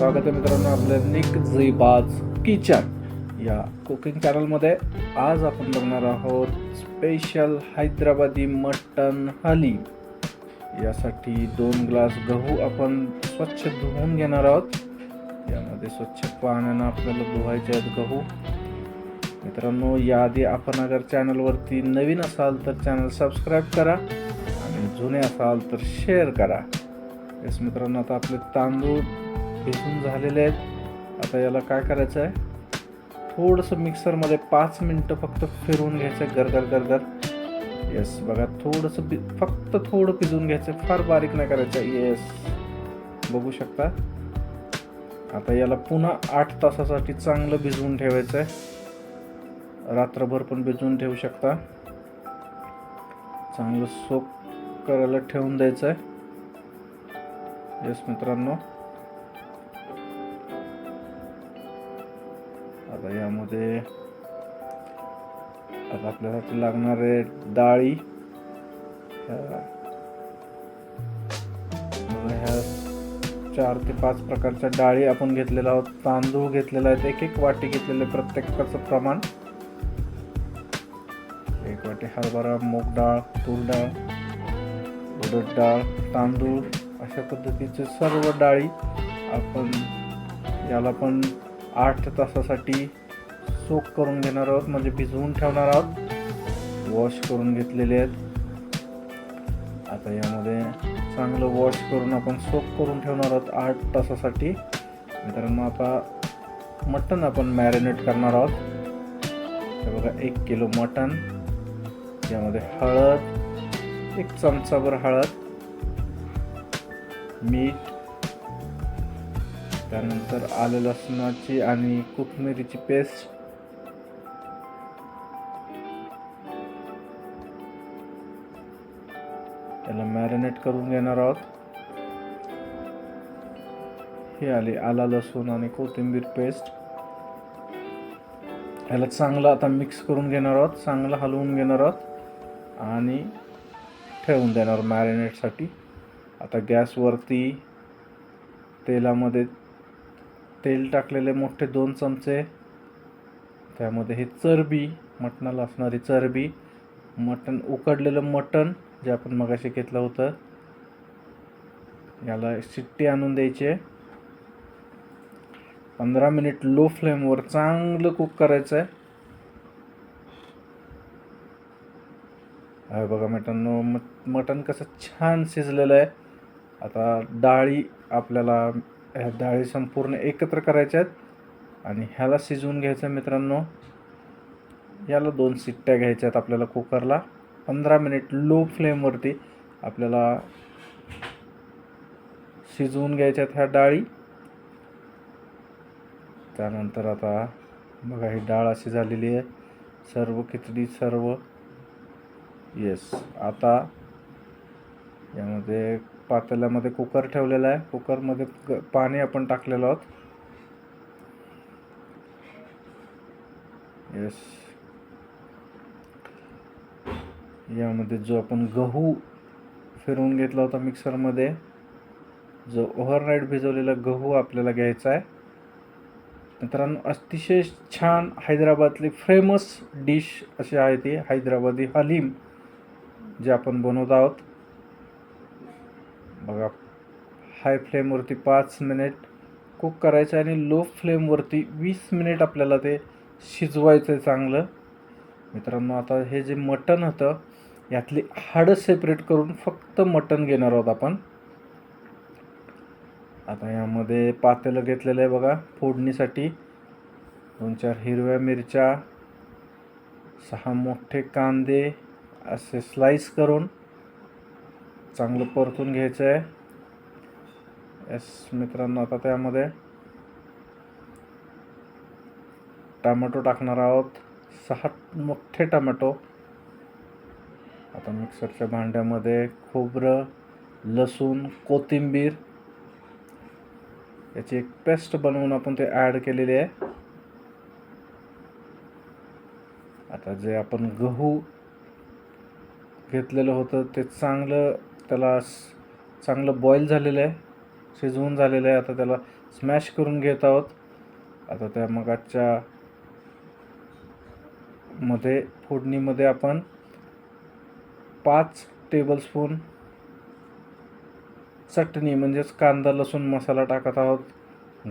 स्वागत आहे मित्रांनो आपल्या निक झीबाज किचन या कुकिंग चॅनलमध्ये. आज आपण बघणार आहोत स्पेशल हैदराबादी मटन हलीम. यासाठी 2 ग्लास गहू आपण स्वच्छ धुवून घेणार आहोत. यामध्ये स्वच्छ पाण्यानं आपल्याला धुवायचे आहेत गहू. मित्रांनो, याआधी आपण अगर चॅनलवरती नवीन असाल तर चॅनल सबस्क्राईब करा आणि जुने असाल तर शेअर करा. येस मित्रांनो, आता आपले तांदूळ भिजून झालेले आहेत. आता याला काय करायचं आहे, थोडंसं मिक्सरमध्ये 5 मिनटं फक्त फिरवून घ्यायचं आहे, गरगर गरगर. येस बघा, थोडंसं फक्त थोडं भिजवून घ्यायचं, फार बारीक नाही करायचं. येस बघू शकता. आता याला पुन्हा 8 तासासाठी चांगलं भिजवून ठेवायचं आहे. रात्रभर पण भिजवून ठेवू शकता. चांगलं सोक करायला ठेवून द्यायचं आहे. येस मित्रांनो, आता यामध्ये आता आपल्यासाठी लागणारे डाळी, ह्या 4 ते 5 प्रकारच्या डाळी आपण घेतलेल्या आहोत. तांदूळ घेतलेला आहे, 1 वाटी घेतलेले, प्रत्येकाचं प्रमाण. 1 वाटी हरभरा, मूग डाळ, तूर डाळ, उडद डाळ, तांदूळ, अशा पद्धतीचे सर्व डाळी आपण याला पण 8 तासासाठी सोक करून घेणार आहोत, म्हणजे भिजवून ठेवणार आहोत. वॉश करून घेतलेले आहेत. आता यामध्ये चांगलं वॉश करून आपण सोक करून ठेवणार आहोत 8 तासासाठी. मित्रांनो, आता मटण आपण मॅरिनेट करणार आहोत. हे बघा, 1 किलो मटण. यामध्ये हळद, 1 चमचाभर हळद, मीठ, त्यानंतर आलं लसणाची आणि कोथिंबीरीची पेस्ट, त्याला मॅरिनेट करून घेणार आहोत. हे आले आला लसूण आणि कोथिंबीर पेस्ट. याला चांगलं आता मिक्स करून घेणार आहोत, चांगलं हलवून घेणार आहोत आणि ठेवून देणार मॅरिनेटसाठी. आता गॅसवरती तेलामध्ये तेल टाकलेले मोठे 2 चमचे. त्यामध्ये हे चरबी, मटणाला असणारी चरबी, मटण उकडलेलं मटण जे आपण मगाशी घेतलं होतं, याला शिट्टी आणून द्यायची. 15 मिनिट लो फ्लेमवर चांगलं कुक करायचं आहे. आहे बघा मित्रांनो, मटण कसं छान शिजलेलं आहे. आता डाळी आपल्याला ह्या डाळी संपूर्ण एकत्र करायच्या आहेत आणि ह्याला शिजवून घ्यायचं आहे. मित्रांनो, याला 2 शिट्ट्या घ्यायच्या आहेत आपल्याला कुकरला. 15 मिनिट लो फ्लेमवरती आपल्याला शिजवून घ्यायच्या आहेत ह्या डाळी. त्यानंतर आता बघा, ही डाळ अशी झालेली आहे, सर्व खिचडी सर्व. येस, आता यामध्ये पातेल्यामध्ये कुकर ठेवलेला आहे. कुकरमध्ये पाणी आपण टाकलेलं आहोत. येस, यामध्ये जो आपण गहू फिरवून घेतला होता मिक्सरमध्ये, जो ओव्हरनाईट भिजवलेला गहू आपल्याला घ्यायचा आहे. मित्रांनो, अतिशय छान हैदराबादली फेमस डिश अशी आहे ती हैदराबादी हलीम, जे आपण बनवत आहोत. बघा, हाय फ्लेमवरती 5 मिनिट कुक करायचं आणि लो फ्लेमवरती 20 मिनिट आपल्याला ते शिजवायचं आहे चांगलं. मित्रांनो, आता हे जे मटण होतं, यातली हाडं सेपरेट करून फक्त मटण घेणार आहोत आपण. आता यामध्ये पातेलं घेतलेलं आहे बघा फोडणीसाठी. 2-4 हिरव्या मिरच्या, 6 मोठे कांदे असे स्लाइस करून चांगलं परतून घ्यायचं आहे. येस मित्रांनो, आता त्यामध्ये टोमॅटो टाकणार आहोत, 6 मोठे टोमॅटो. आता मिक्सरच्या भांड्यामध्ये खोबरं, लसूण, कोथिंबीर याची एक पेस्ट बनवून आपण ते ॲड केलेली आहे. आता जे आपण गहू घेतलेलं होतं ते चांगलं, त्याला चांगलं बॉईल झालेलं आहे, शिजवून झालेलं आहे. आता त्याला स्मॅश करून घेत आहोत. आता त्या मगाच्या मध्ये फोडणीमध्ये आपण 5 टेबलस्पून चटणी म्हणजेच कांदा लसूण मसाला टाकत आहोत.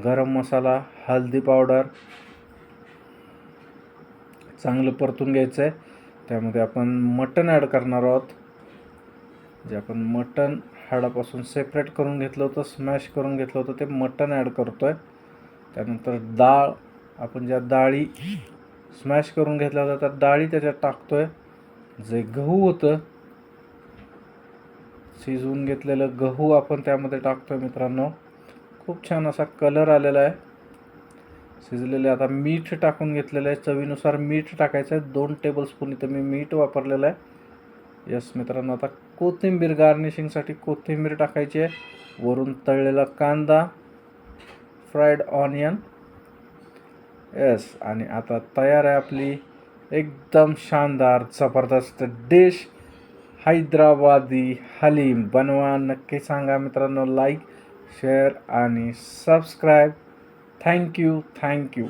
गरम मसाला, हळदी पावडर चांगलं परतून घ्यायचं आहे. त्यामध्ये आपण मटण ॲड करणार आहोत. जे आपण मटण हाडापासून सेपरेट करून घेतलं होतं, स्मॅश करून घेतलं होतं, ते मटण ॲड करतो आहे. त्यानंतर डाळ, आपण ज्या डाळी स्मॅश करून घेतल्या होत्या त्या डाळी त्याच्यात टाकतो आहे. जे गहू होतं शिजवून घेतलेलं गहू आपण त्यामध्ये टाकतो आहे मित्रांनो. खूप छान असा कलर आलेला आहे शिजलेले. आता मीठ टाकून घेतलेलं आहे. चवीनुसार मीठ टाकायचं आहे. 2 टेबलस्पून इथं मी मीठ वापरलेलं आहे. यस मित्रांनो, आता कोथिंबीर गार्निशिंगसाठी कोथिंबीर टाकायची आहे. वरून तळलेला कांदा, फ्राईड ऑनियन. यस, आणि आता तयार आहे आपली एकदम शानदार जबरदस्त डिश हैदराबादी हलीम. बनवा, नक्की सांगा मित्रांनो. लाईक, शेअर आणि सबस्क्राईब. थँक्यू.